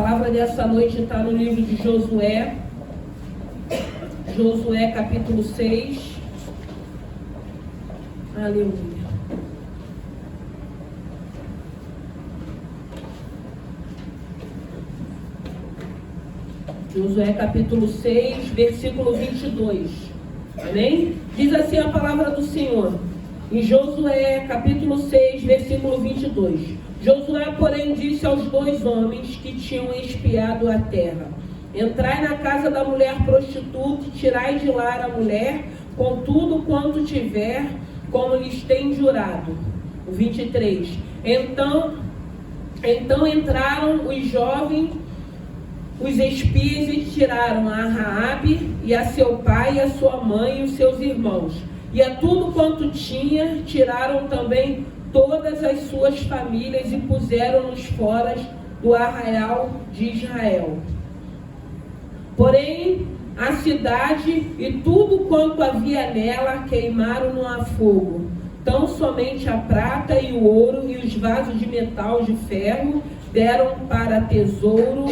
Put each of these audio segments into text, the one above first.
palavra dessa noite está no livro de Josué. Josué capítulo 6. Aleluia. Josué capítulo 6, versículo 22. Amém? Diz assim a palavra do Senhor. Em Josué capítulo 6, versículo 22. Josué, porém, disse aos 2 homens que tinham espiado a terra: entrai na casa da mulher prostituta e tirai de lá a mulher, com tudo quanto tiver, como lhes tem jurado. O 23. Então entraram os jovens, os espias, e tiraram a Raabe e a seu pai e a sua mãe e os seus irmãos. E a tudo quanto tinha, tiraram também todas as suas famílias e puseram-nos fora do arraial de Israel. Porém, a cidade e tudo quanto havia nela queimaram no fogo. Tão somente a prata e o ouro e os vasos de metal de ferro deram para tesouro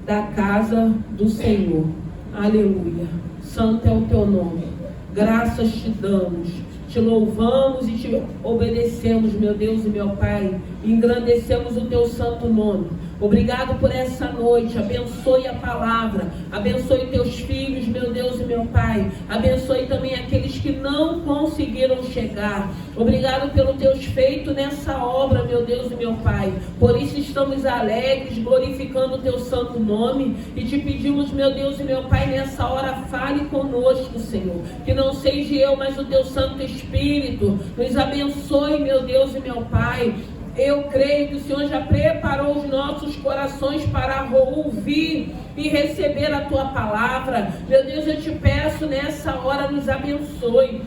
da casa do Senhor. Aleluia. Santo é o teu nome. Graças te damos, te louvamos e te obedecemos, meu Deus e meu Pai. Engrandecemos o teu santo nome. Obrigado por essa noite. Abençoe a palavra, abençoe teus filhos, meu Deus e meu Pai. Abençoe também aqueles que não conseguiram chegar. Obrigado pelo teus feitos nessa obra, meu Deus e meu Pai. Por isso estamos alegres, glorificando o teu santo nome, e te pedimos, meu Deus e meu Pai, nessa hora fale conosco, Senhor. Que não seja eu, mas o teu Santo Espírito. Nos abençoe, meu Deus e meu Pai. Eu creio que o Senhor já preparou os nossos corações para ouvir e receber a tua palavra. Meu Deus, eu te peço nessa hora, nos abençoe.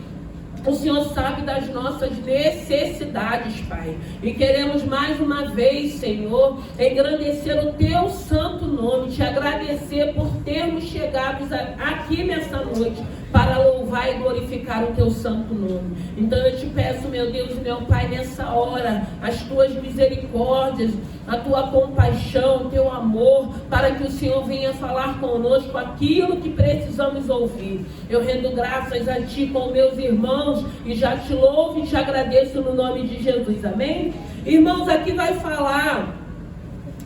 O Senhor sabe das nossas necessidades, Pai. E queremos mais uma vez, Senhor, engrandecer o teu santo nome, te agradecer por termos chegado aqui nessa noite para louvar e glorificar o teu santo nome. Então eu te peço, meu Deus e meu Pai, nessa hora, as tuas misericórdias, a tua compaixão, o teu amor, para que o Senhor venha falar conosco aquilo que precisamos ouvir. Eu rendo graças a ti com meus irmãos e já te louvo e te agradeço no nome de Jesus. Amém? Irmãos, aqui vai falar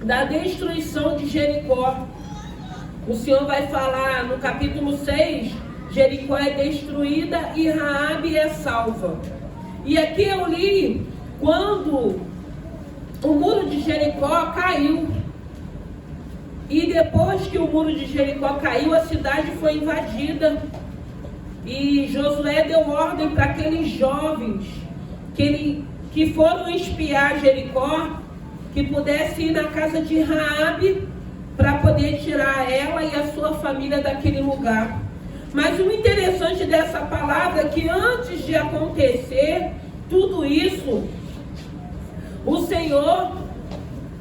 da destruição de Jericó. O Senhor vai falar no capítulo 6, Jericó é destruída e Raabe é salva. E aqui eu li quando o muro de Jericó caiu. E depois que o muro de Jericó caiu, a cidade foi invadida. E Josué deu ordem para aqueles jovens que foram espiar Jericó, que pudessem ir na casa de Raabe para poder tirar ela e a sua família daquele lugar. Mas o interessante dessa palavra é que antes de acontecer tudo isso, o Senhor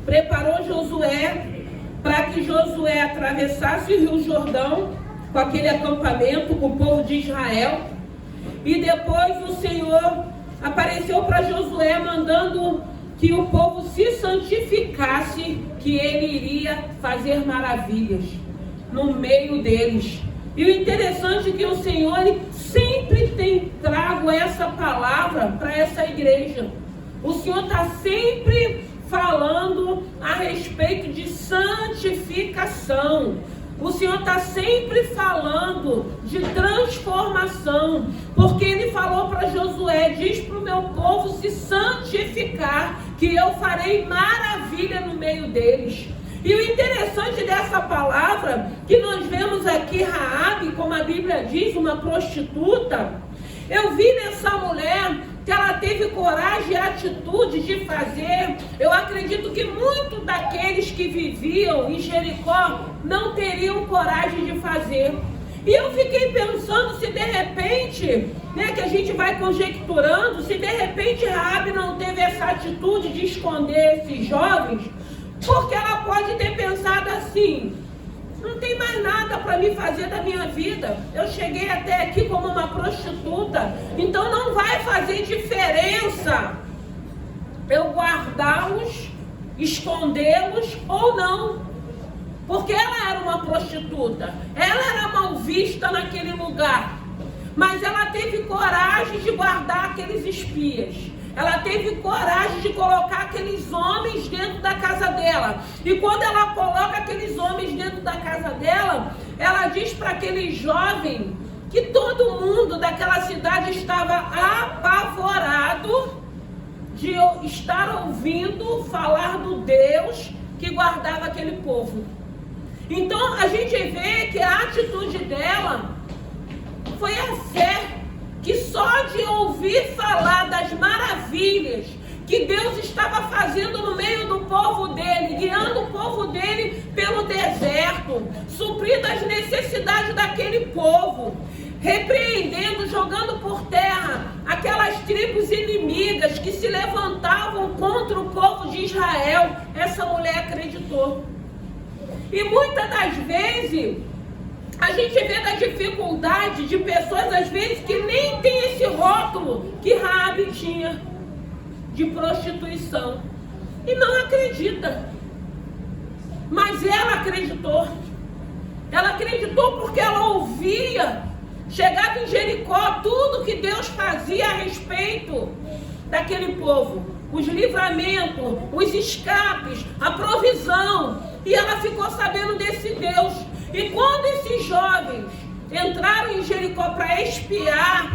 preparou Josué para que Josué atravessasse o Rio Jordão com aquele acampamento com o povo de Israel. E depois o Senhor apareceu para Josué mandando que o povo se santificasse, que ele iria fazer maravilhas no meio deles. E o interessante é que o Senhor sempre tem trago essa palavra para essa igreja. O Senhor está sempre falando a respeito de santificação. O Senhor está sempre falando de transformação, porque Ele falou para Josué: diz para o meu povo se santificar, que eu farei maravilha no meio deles. E o interessante dessa palavra, que nós vemos aqui Raabe, como a Bíblia diz, uma prostituta. Eu vi nessa mulher que ela teve coragem e atitude de fazer. Eu acredito que muitos daqueles que viviam em Jericó não teriam coragem de fazer. E eu fiquei pensando se de repente, que a gente vai conjecturando, se de repente Raabe não teve essa atitude de esconder esses jovens, porque ela pode ter pensado assim: não tem mais nada para me fazer da minha vida. Eu cheguei até aqui como uma prostituta, então não vai fazer diferença eu guardá-los, escondê-los ou não. porque ela era uma prostituta, ela era mal vista naquele lugar, mas ela teve coragem de guardar aqueles espias, ela teve coragem de colocar aqueles homens dentro da casa dela, e quando ela coloca aqueles homens dentro da casa dela, ela diz para aquele jovem que todo mundo daquela cidade estava apavorado de estar ouvindo falar do Deus que guardava aquele povo. Então a gente vê que a atitude dela foi a fé, que só de ouvir falar das maravilhas que Deus estava fazendo no meio do povo dele, guiando o povo dele pelo deserto, suprindo as necessidades daquele povo, repreendendo, jogando por terra aquelas tribos inimigas que se levantavam contra o povo de Israel, essa mulher acreditou. E muitas das vezes a gente vê da dificuldade de pessoas, às vezes, que nem tem esse rótulo que Raabe tinha, de prostituição, e não acredita. Mas ela acreditou. Ela acreditou porque ela ouvia, chegava em Jericó, tudo que Deus fazia a respeito daquele povo, os livramentos, os escapes, a provisão, e ela ficou sabendo desse Deus. E quando esses jovens entraram em Jericó para espiar,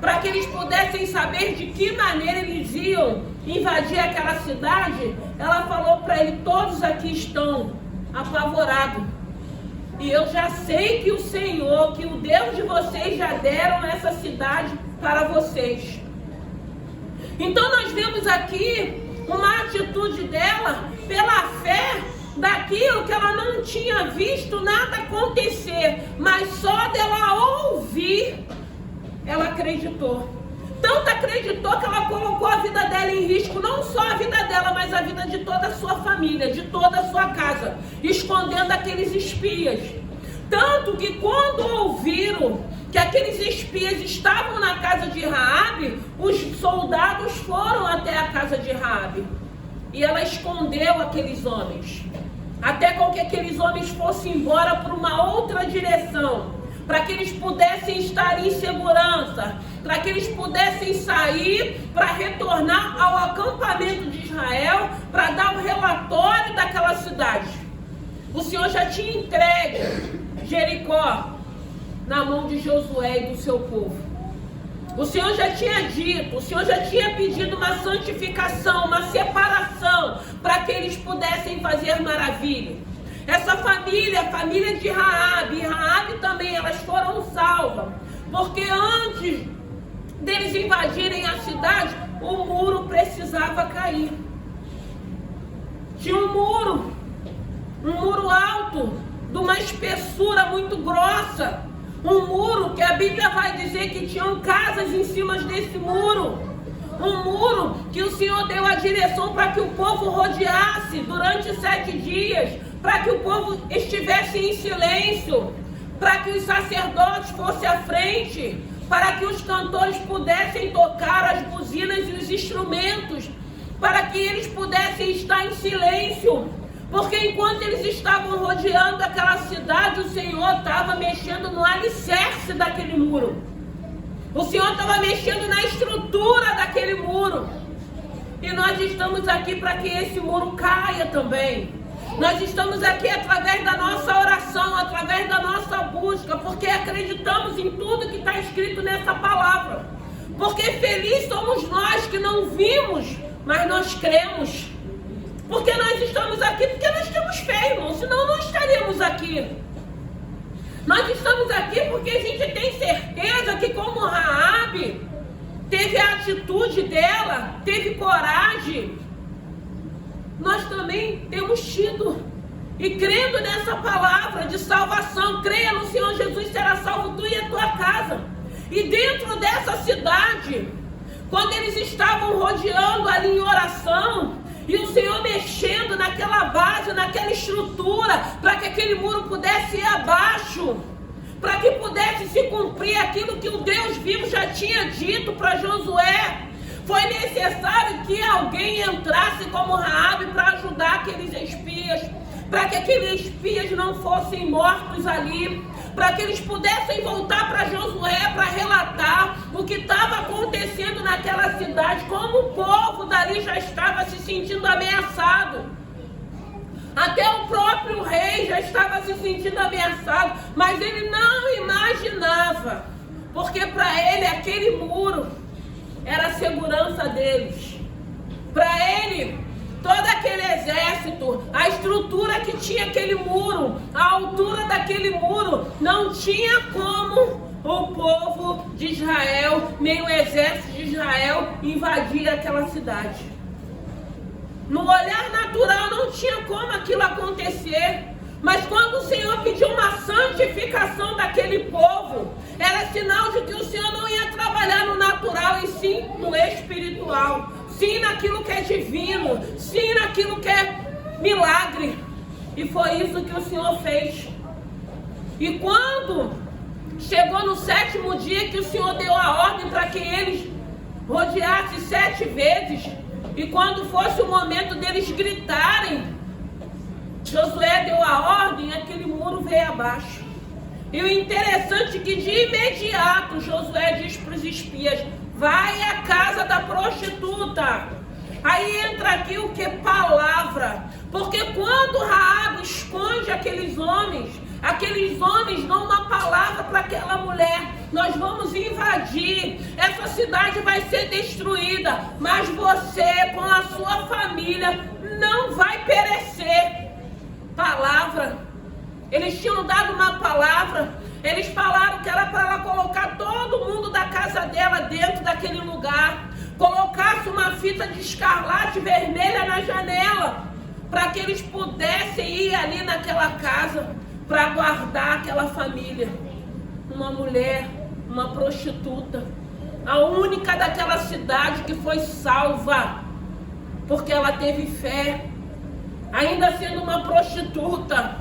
para que eles pudessem saber de que maneira eles iam invadir aquela cidade, ela falou para ele: todos aqui estão apavorados, e eu já sei que o Senhor, que o Deus de vocês já deram essa cidade para vocês. Então nós vemos aqui uma atitude dela pela fé daquilo que ela não tinha visto nada acontecer, mas só dela ouvir, ela acreditou. Tanto acreditou que ela colocou a vida dela em risco, não só a vida dela, mas a vida de toda a sua família, de toda a sua casa, escondendo aqueles espias. Tanto que quando ouviram que aqueles espias estavam na casa de Raabe, os soldados foram até a casa de Raabe, e ela escondeu aqueles homens, até com que aqueles homens fossem embora para uma outra direção, para que eles pudessem estar em segurança, para que eles pudessem sair para retornar ao acampamento de Israel, para dar o relatório daquela cidade. O Senhor já tinha entregue Jericó na mão de Josué e do seu povo. O Senhor já tinha dito, o Senhor já tinha pedido uma santificação, uma separação, para que eles pudessem fazer maravilha. Essa família, a família de Raabe, e Raabe também, elas foram salvas, porque antes deles invadirem a cidade, o muro precisava cair. Tinha um muro alto, de uma espessura muito grossa, um muro que a Bíblia vai dizer que tinham casas em cima desse muro, um muro que o Senhor deu a direção para que o povo rodeasse durante 7 dias, para que o povo estivesse em silêncio, para que os sacerdotes fossem à frente, para que os cantores pudessem tocar as buzinas e os instrumentos, para que eles pudessem estar em silêncio, porque enquanto eles estavam rodeando aquela cidade, o Senhor estava mexendo no alicerce daquele muro, o Senhor estava mexendo na estrutura daquele muro, e nós estamos aqui para que esse muro caia também. Nós estamos aqui através da nossa oração, através da nossa busca, porque acreditamos em tudo que está escrito nessa palavra. Porque feliz somos nós que não vimos, mas nós cremos. Porque nós estamos aqui porque nós temos fé, irmão, senão não estaríamos aqui. Nós estamos aqui porque a gente tem certeza que, como Raabe teve a atitude dela, teve coragem, nós também temos tido. E crendo nessa palavra de salvação, creia no Senhor Jesus, será salvo tu e a tua casa. E dentro dessa cidade, quando eles estavam rodeando ali em oração, e o Senhor mexendo naquela base, naquela estrutura, para que aquele muro pudesse ir abaixo, para que pudesse se cumprir aquilo que o Deus vivo já tinha dito para Josué, foi necessário que alguém entrasse como Raabe para ajudar aqueles espias, para que aqueles espias não fossem mortos ali, para que eles pudessem voltar para Josué para relatar o que estava acontecendo naquela cidade, como o povo dali já estava se sentindo ameaçado. Até o próprio rei já estava se sentindo ameaçado, mas ele não imaginava, porque para ele aquele muro era a segurança deles. Para ele, todo aquele exército, a estrutura que tinha aquele muro, a altura daquele muro, não tinha como o povo de Israel, nem o exército de Israel invadir aquela cidade. No olhar natural não tinha como aquilo acontecer. Mas quando o Senhor pediu uma santificação daquele povo, era sinal de que o Senhor não ia trabalhar no natural, e sim no espiritual. Sim naquilo que é divino, sim naquilo que é milagre. E foi isso que o Senhor fez. E quando chegou no 7º dia que o Senhor deu a ordem para que eles rodeassem 7 vezes, e quando fosse o momento deles gritarem, Josué deu a ordem e aquele muro veio abaixo. E o interessante é que de imediato Josué diz para os espias: vai à casa da prostituta. Aí entra aqui o que? Palavra. Porque quando Raabe esconde aqueles homens dão uma palavra para aquela mulher: nós vamos invadir, essa cidade vai ser destruída, mas você com a sua família não vai perecer. Palavra. Eles tinham dado uma palavra. Eles falaram que era para ela colocar todo mundo da casa dela dentro daquele lugar, colocasse uma fita de escarlate vermelha na janela, para que eles pudessem ir ali naquela casa para guardar aquela família. Uma mulher, uma prostituta, a única daquela cidade que foi salva, porque ela teve fé. Ainda sendo uma prostituta,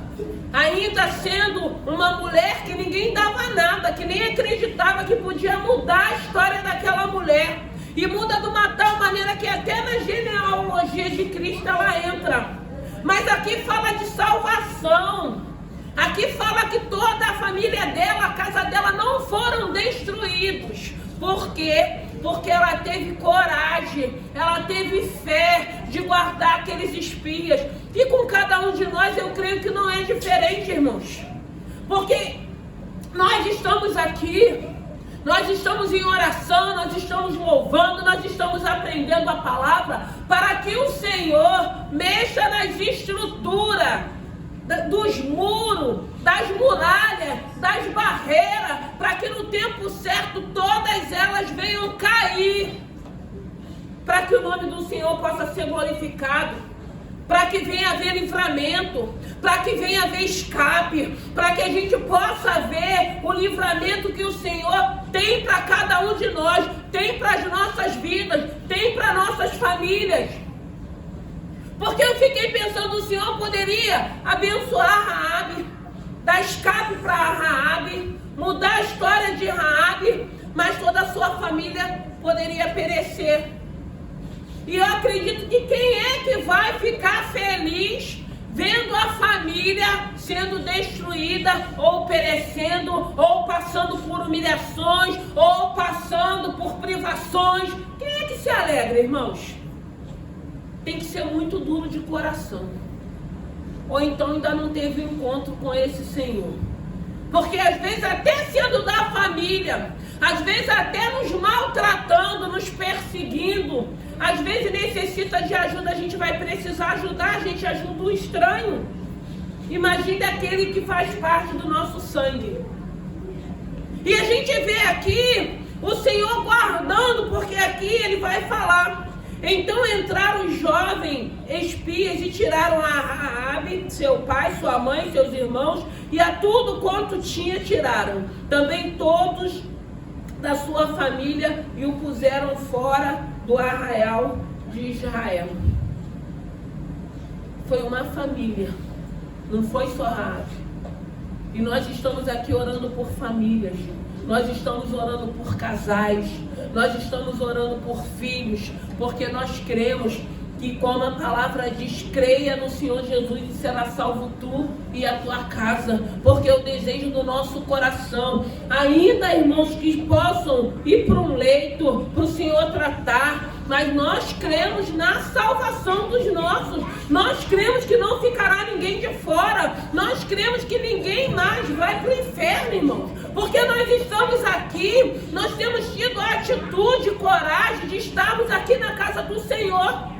ainda sendo uma mulher que ninguém dava nada, que nem acreditava que podia mudar a história daquela mulher. E muda de uma tal maneira que até na genealogia de Cristo ela entra. Mas aqui fala de salvação. Aqui fala que toda a família dela, a casa dela não foram destruídos. Por quê? Porque ela teve coragem, ela teve fé de guardar aqueles espias. E com cada um de nós eu creio que não é diferente, irmãos. Porque nós estamos aqui, nós estamos em oração, nós estamos louvando, nós estamos aprendendo a palavra, para que o Senhor mexa nas estruturas dos muros, das muralhas, das barreiras, para que no tempo certo todas elas venham cair, para que o nome do Senhor possa ser glorificado, para que venha haver livramento, para que venha haver escape, para que a gente possa ver o livramento que o Senhor tem para cada um de nós, tem para as nossas vidas, tem para nossas famílias. Porque eu fiquei pensando, o Senhor poderia abençoar Raabe, dar escape para Raabe, mudar a história de Raabe, mas toda a sua família poderia perecer. E eu acredito que quem é que vai ficar feliz vendo a família sendo destruída, ou perecendo, ou passando por humilhações, ou passando por privações? Quem é que se alegra, irmãos? Tem que ser muito duro de coração, ou então ainda não teve encontro com esse Senhor. Porque às vezes até sendo da família, às vezes até nos maltratando, nos perseguindo, às vezes necessita de ajuda, a gente vai precisar ajudar, a gente ajuda o estranho. Imagine aquele que faz parte do nosso sangue. E a gente vê aqui o Senhor guardando, porque aqui ele vai falar: então entraram os jovens espias e tiraram a Raabe, seu pai, sua mãe, seus irmãos, e a tudo quanto tinha tiraram. Também todos da sua família, e o puseram fora do arraial de Israel. Foi uma família, não foi só Raabe. E nós estamos aqui orando por famílias. Nós estamos orando por casais, nós estamos orando por filhos, porque nós cremos que, como a palavra diz, creia no Senhor Jesus e será salvo tu e a tua casa, porque é o desejo do nosso coração. Ainda, irmãos, que possam ir para um leito, para o Senhor tratar, mas nós cremos na salvação dos nossos. Nós cremos que não ficará ninguém de fora. Nós cremos que ninguém mais vai para o inferno, irmãos. Porque nós estamos aqui, nós temos tido a atitude, coragem de estarmos aqui na casa do Senhor.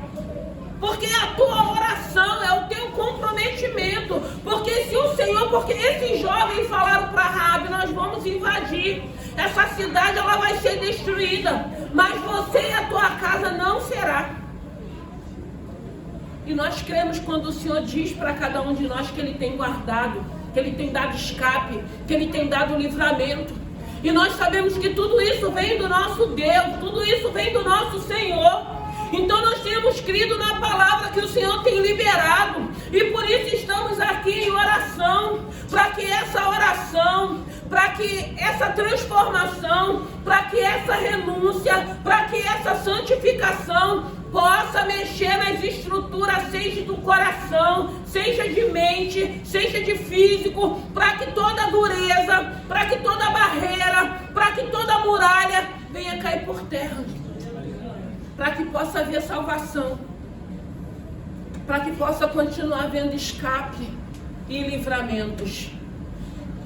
Porque a tua oração é o teu comprometimento. Porque se o Senhor, porque esses jovens falaram para Raabe, nós vamos invadir. Essa cidade, ela vai ser destruída. Mas você e a tua casa não será. E nós cremos quando o Senhor diz para cada um de nós que Ele tem guardado, que Ele tem dado escape, que Ele tem dado livramento. E nós sabemos que tudo isso vem do nosso Deus, tudo isso vem do nosso Senhor. Então nós temos crido na palavra que o Senhor tem liberado. E por isso estamos aqui em oração. Para que essa oração, para que essa transformação, para que essa renúncia, para que essa santificação possa mexer nas estruturas, seja do coração, seja de mente, seja de físico, para que toda dureza, para que toda barreira, para que toda muralha venha cair por terra. Para que possa haver salvação, para que possa continuar havendo escape e livramentos.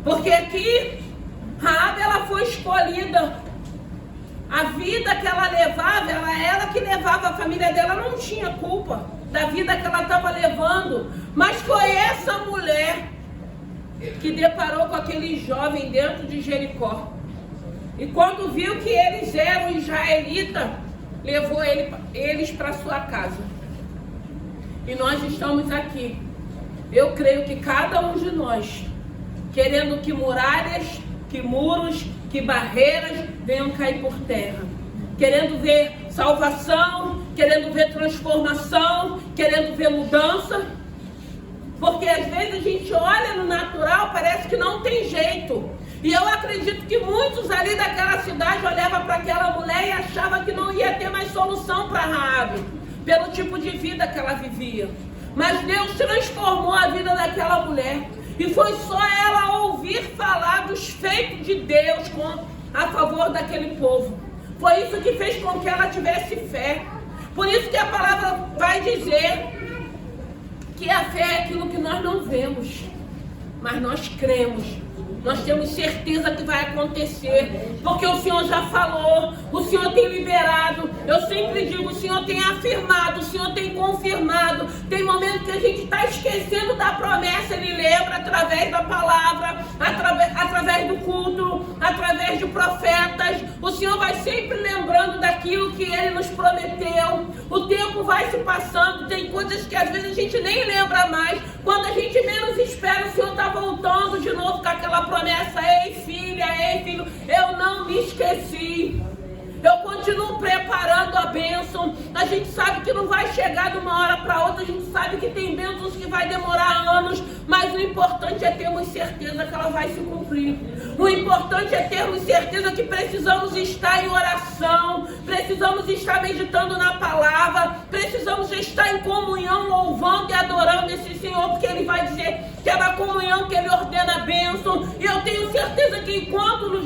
Porque aqui, Raabe, ela foi escolhida. A vida que ela levava, ela que levava a família dela, não tinha culpa da vida que ela estava levando. Mas foi essa mulher que deparou com aquele jovem dentro de Jericó. E quando viu que eles eram israelitas, levou eles para sua casa. E nós estamos aqui. Eu creio que cada um de nós, querendo que muralhas, que muros, que barreiras venham cair por terra. Querendo ver salvação, querendo ver transformação, querendo ver mudança. Porque às vezes a gente olha no natural, parece que não tem jeito. E eu acredito que muitos ali daquela cidade olhavam para aquela mulher e achavam que não ia ter mais solução para Raabe, pelo tipo de vida que ela vivia. Mas Deus transformou a vida daquela mulher. E foi só ela ouvir falar dos feitos de Deus a favor daquele povo. Foi isso que fez com que ela tivesse fé. Por isso que a palavra vai dizer que a fé é aquilo que nós não vemos, mas nós cremos. Nós temos certeza que vai acontecer, porque o Senhor já falou, o Senhor tem liberado. Eu sempre digo, o Senhor tem afirmado, o Senhor tem confirmado. Tem momento que a gente está esquecendo da promessa, Ele lembra através da palavra, através do culto, através de profetas. O Senhor vai sempre lembrando daquilo que Ele nos prometeu. O tempo vai se passando, tem coisas que às vezes a gente nem lembra mais. Quando a gente menos espera, o Senhor está voltando de novo com aquela promessa. Ei filha, ei filho, eu não me esqueci. Eu continuo preparando a bênção. A gente sabe que não vai chegar de uma hora para outra. A gente sabe que tem bênçãos que vai demorar anos. Mas o importante é termos certeza que ela vai se cumprir. O importante é termos certeza que precisamos estar em oração. Precisamos estar meditando na palavra. Precisamos estar em comunhão, louvando e adorando esse Senhor. Porque Ele vai dizer que é na comunhão que Ele ordena a bênção. E eu tenho certeza que enquanto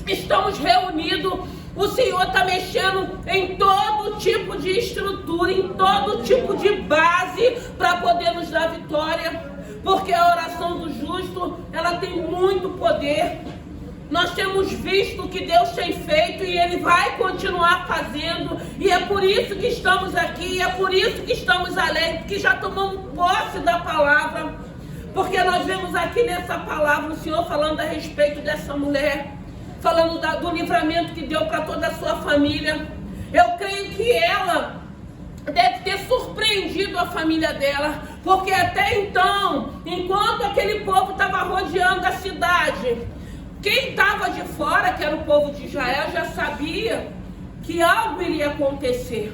estamos reunidos, o Senhor está mexendo em todo tipo de estrutura, em todo tipo de base para poder nos dar vitória. Porque a oração do justo, ela tem muito poder. Nós temos visto o que Deus tem feito e Ele vai continuar fazendo. E é por isso que estamos aqui, é por isso que estamos alegres, porque já tomamos posse da palavra. Porque nós vemos aqui nessa palavra o Senhor falando a respeito dessa mulher, falando do livramento que deu para toda a sua família. Eu creio que ela deve ter surpreendido a família dela, porque até então, enquanto aquele povo estava rodeando a cidade, quem estava de fora, que era o povo de Israel, já sabia que algo iria acontecer.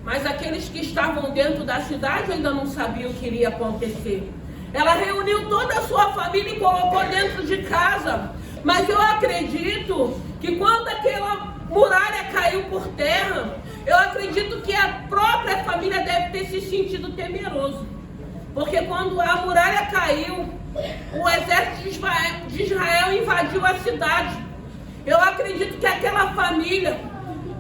Mas aqueles que estavam dentro da cidade ainda não sabiam o que iria acontecer. Ela reuniu toda a sua família e colocou dentro de casa. Mas eu acredito que quando aquela muralha caiu por terra, Eu acredito que a própria família deve ter se sentido temeroso. Porque quando a muralha caiu, o exército de Israel invadiu a cidade. Eu acredito que aquela família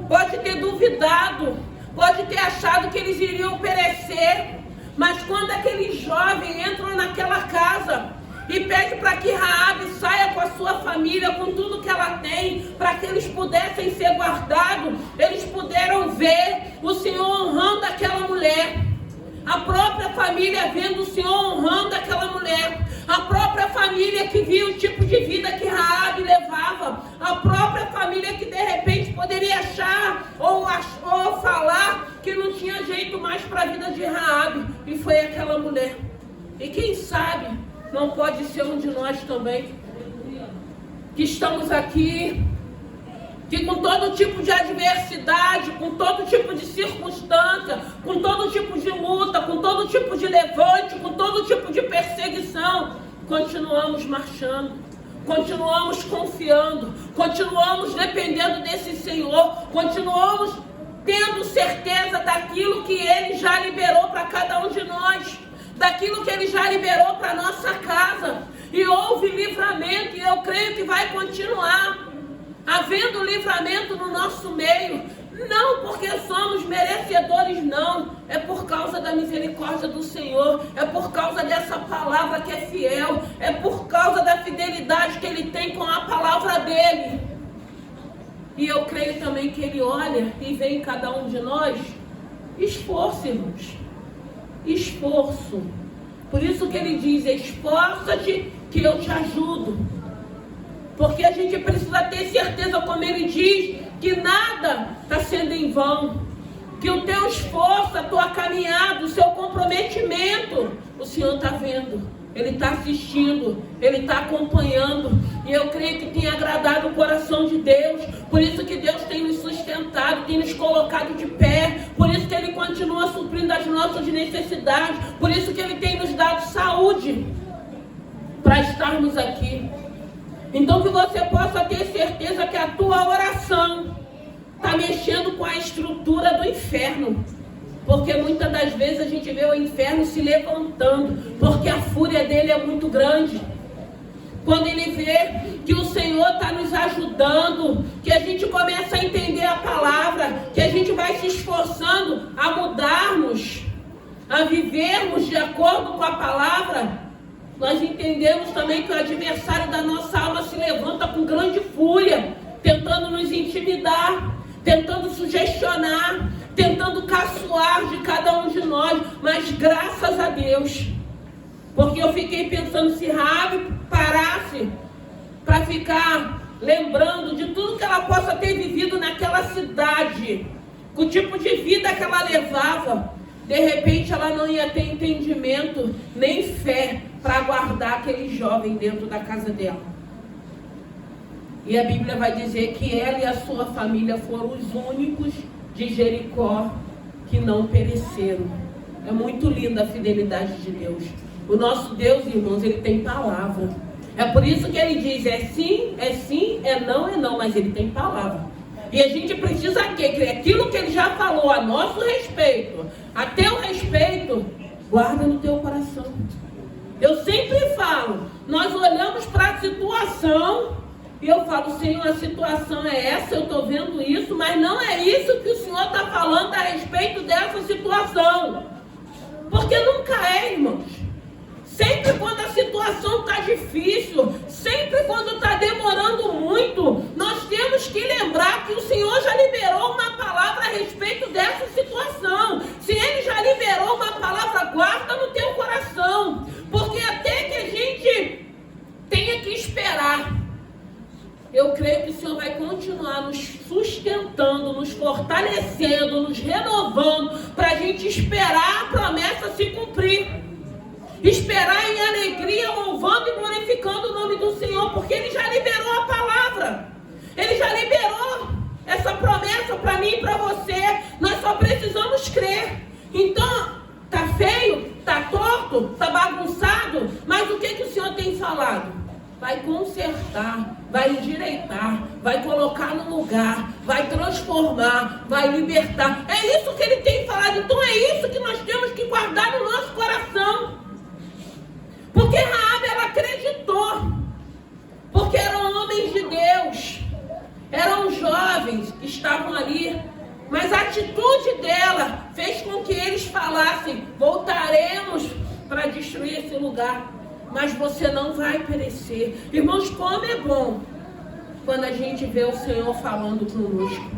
pode ter duvidado, pode ter achado que eles iriam perecer. Mas quando aquele jovem entra naquela casa e pede para que Raabe saia com a sua família, com tudo que ela tem, para que eles pudessem ser guardados, eles puderam ver o Senhor honrando aquela mulher. A própria família vendo o Senhor honrando aquela mulher. A própria família que viu o tipo de vida que Raabe levava. A própria família que de repente poderia achar ou falar que não tinha jeito mais para a vida de Raabe. E foi aquela mulher. E quem sabe não pode ser um de nós também, que estamos aqui, que com todo tipo de adversidade, com todo tipo de circunstância, com todo tipo de luta, com todo tipo de levante, com todo tipo de perseguição, continuamos marchando, continuamos confiando, continuamos dependendo desse Senhor, continuamos tendo certeza daquilo que Ele já liberou para cada um de nós, daquilo que Ele já liberou para a nossa casa. E houve livramento, e eu creio que vai continuar havendo livramento no nosso meio. Não porque somos merecedores, não. É por causa da misericórdia do Senhor. É por causa dessa palavra que é fiel. É por causa da fidelidade que Ele tem com a palavra dEle. E eu creio também que Ele olha e vê em cada um de nós esforço, irmãos. Esforço. Por isso que Ele diz: esforça-te que eu te ajudo. Porque a gente precisa ter certeza, como Ele diz, que nada está sendo em vão. Que o teu esforço, a tua caminhada, o seu comprometimento, o Senhor está vendo. Ele está assistindo, Ele está acompanhando. E eu creio que tem agradado o coração de Deus. Por isso que Deus tem nos sustentado, tem nos colocado de pé. Por isso que Ele continua suprindo as nossas necessidades. Por isso que Ele tem nos dado saúde para estarmos aqui. Então que você possa ter certeza que a tua oração está mexendo com a estrutura do inferno. Porque muitas das vezes a gente vê o inferno se levantando, porque a fúria dele é muito grande. Quando ele vê que o Senhor está nos ajudando, que a gente começa a entender a palavra, que a gente vai se esforçando a mudarmos, a vivermos de acordo com a palavra, nós entendemos também que o adversário da nossa alma se levanta com grande fúria, tentando nos intimidar, tentando sugestionar, tentando caçoar de cada um de nós. Mas graças a Deus, porque eu fiquei pensando, se Raabe parasse para ficar lembrando de tudo que ela possa ter vivido naquela cidade, com o tipo de vida que ela levava, de repente ela não ia ter entendimento nem fé para guardar aquele jovem dentro da casa dela. E a Bíblia vai dizer que ela e a sua família foram os únicos de Jericó que não pereceram. É muito linda a fidelidade de Deus. O nosso Deus, irmãos, Ele tem palavra. É por isso que Ele diz: é sim, é não, mas Ele tem palavra. E a gente precisa crer aquilo que Ele já falou a nosso respeito, a teu respeito, guarda no teu coração. Eu sempre falo, nós olhamos para a situação e eu falo: Senhor, a situação é essa, eu estou vendo isso, mas não é isso que o Senhor está falando a respeito dessa situação. Porque nunca é, irmãos. Sempre quando a situação está difícil, sempre quando está demorando muito, nós temos que lembrar que o Senhor já liberou uma palavra a respeito dessa situação. Se Ele já liberou uma palavra, guarda no teu coração. Porque até que a gente tenha que esperar, eu creio que o Senhor vai continuar nos sustentando, nos fortalecendo, nos renovando, para a gente esperar a promessa se cumprir. Esperar em alegria, louvando e glorificando o nome do Senhor, porque Ele já liberou a palavra. Ele já liberou essa promessa para mim e para você. Nós só precisamos crer. Então, tá feio, tá torto, tá bagunçado, mas o que o Senhor tem falado? vai consertar, vai endireitar, vai colocar no lugar, vai transformar, vai libertar. É isso que ele tem falado. Então é isso que nós temos que guardar no nosso coração. Porque Raabe, ela acreditou. Porque eram homens de Deus. Eram jovens que estavam ali. Mas a atitude dela fez com que eles falassem: voltaremos para destruir esse lugar, mas você não vai perecer. Irmãos, como é bom quando a gente vê o Senhor falando conosco.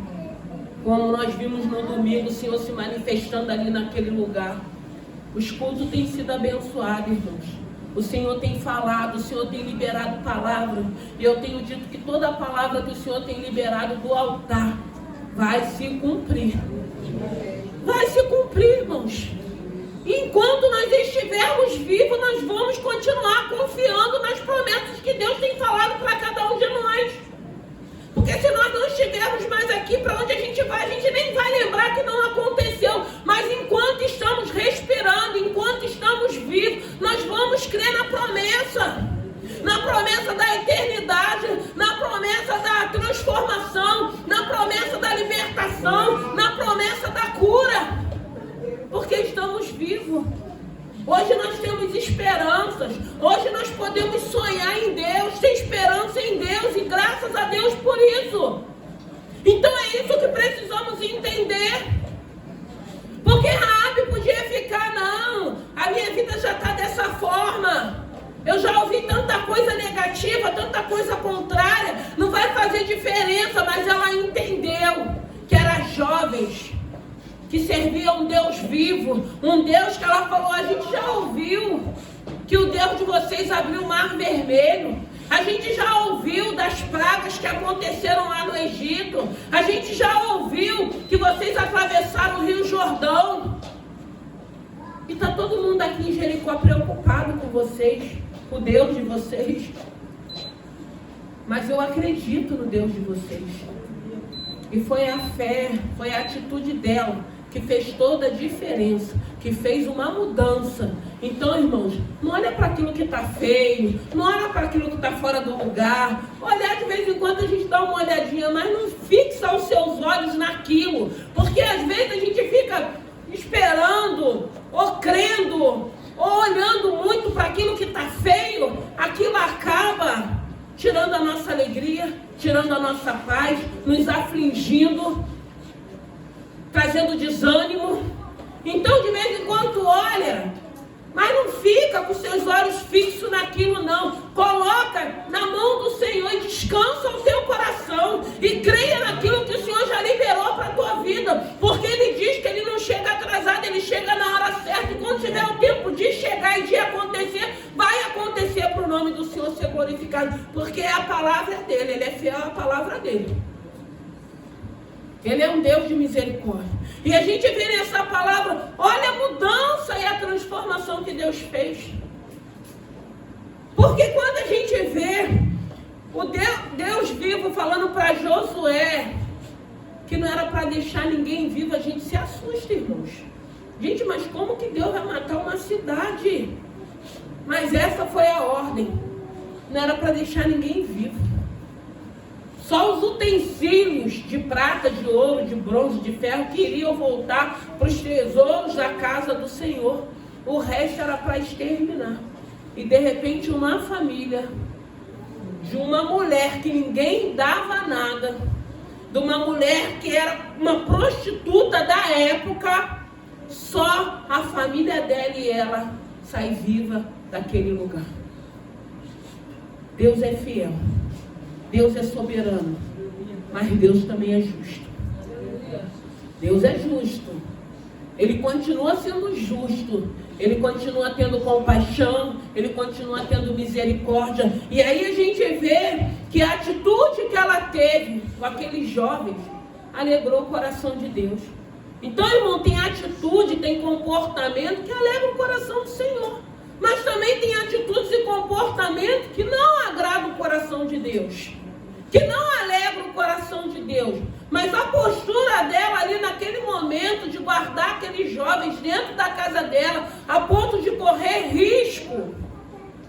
Como nós vimos no domingo, o Senhor se manifestando ali naquele lugar. Os cultos têm sido abençoados, irmãos. O Senhor tem falado, o Senhor tem liberado palavra. E eu tenho dito que toda a palavra que o Senhor tem liberado do altar vai se cumprir. Vai se cumprir, irmãos. Enquanto nós estivermos vivos, nós vamos continuar confiando nas promessas que Deus tem falado para cada um de nós. Porque se nós não estivermos mais aqui, para onde a gente nem vai lembrar que não aconteceu. Mas enquanto estamos respirando, enquanto estamos vivos, nós vamos crer na promessa da eternidade, na promessa da transformação, na promessa da libertação, na promessa da cura. Porque estamos vivos. Hoje nós temos esperanças. Hoje nós podemos sonhar em Deus, ter esperança em Deus, e graças a Deus por isso. Então é isso que precisamos entender. Porque Raabe podia ficar: não, a minha vida já está dessa forma. Eu já ouvi tanta coisa negativa, tanta coisa contrária, não vai fazer diferença. Mas ela entendeu que eram jovens que servia um Deus vivo, um Deus que ela falou: a gente já ouviu que o Deus de vocês abriu o mar vermelho, a gente já ouviu das pragas que aconteceram lá no Egito, a gente já ouviu que vocês atravessaram o Rio Jordão, e está todo mundo aqui em Jericó preocupado com vocês, com o Deus de vocês. Mas eu acredito no Deus de vocês. E foi a fé, foi a atitude dela que fez toda a diferença, que fez uma mudança. Então, irmãos, não olha para aquilo que está feio, não olha para aquilo que está fora do lugar. Olhar de vez em quando a gente dá uma olhadinha, mas não fixa os seus olhos naquilo. Porque às vezes a gente fica esperando, ou crendo, ou olhando muito para aquilo que está feio. Aquilo acaba tirando a nossa alegria, tirando a nossa paz, nos afligindo, trazendo desânimo. Então, de vez em quando, olha, mas não fica com seus olhos fixos naquilo, não. Coloca na mão do Senhor e descansa o teu coração. E creia naquilo que o Senhor já liberou para a tua vida. Porque Ele diz que Ele não chega atrasado, Ele chega na hora certa. E quando tiver o tempo de chegar e de acontecer, vai acontecer para o nome do Senhor ser glorificado. Porque a palavra é dEle, Ele é fiel à palavra dEle. Ele é um Deus de misericórdia. E a gente vê nessa palavra, olha a mudança e a transformação que Deus fez. Porque quando a gente vê o Deus vivo falando para Josué que não era para deixar ninguém vivo, a gente se assusta, irmãos. Gente, mas como que Deus vai matar uma cidade? Mas essa foi a ordem. Não era para deixar ninguém vivo. Só os utensílios de prata, de ouro, de bronze, de ferro que iriam voltar para os tesouros da casa do Senhor. O resto era para exterminar. E de repente uma família de uma mulher que ninguém dava nada, de uma mulher que era uma prostituta da época, só a família dela e ela sai viva daquele lugar. Deus é fiel. Deus é soberano, mas Deus também é justo. Deus é justo. Ele continua sendo justo. Ele continua tendo compaixão. Ele continua tendo misericórdia. E aí a gente vê que a atitude que ela teve com aqueles jovens alegrou o coração de Deus. Então, irmão, tem atitude, tem comportamento que alegra o coração do Senhor. Mas também tem atitudes e comportamento que não agradam o coração de Deus, que não alegra o coração de Deus. Mas a postura dela ali naquele momento de guardar aqueles jovens dentro da casa dela, a ponto de correr risco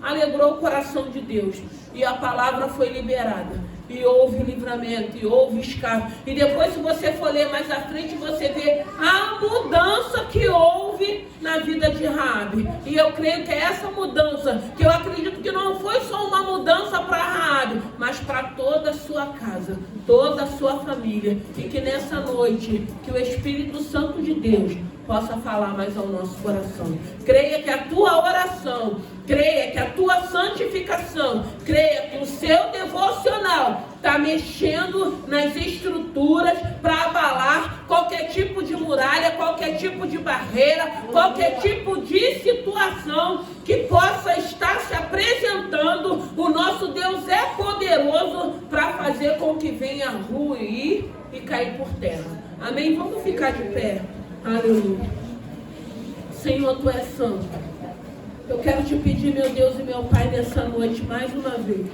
alegrou o coração de Deus. E a palavra foi liberada. E houve livramento, e houve escape. E depois, se você for ler mais à frente, você vê a mudança que houve na vida de Raabe. E eu creio que é essa mudança, que eu acredito que não foi só uma mudança para Raabe, mas para toda a sua casa, toda a sua família. E que nessa noite, que o Espírito Santo de Deus possa falar mais ao nosso coração. Creia que a tua oração, creia que a tua santificação, creia que o seu devocional está mexendo nas estruturas para abalar qualquer tipo de muralha, qualquer tipo de barreira, qualquer tipo de situação que possa estar se apresentando. O nosso Deus é poderoso para fazer com que venha ruir e cair por terra. Amém? Vamos ficar de pé. Aleluia. Senhor, Tu és santo. Eu quero te pedir, meu Deus e meu Pai, nessa noite, mais uma vez.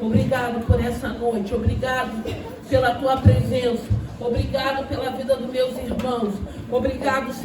Obrigado por essa noite. Obrigado pela Tua presença. Obrigado pela vida dos meus irmãos. Obrigado,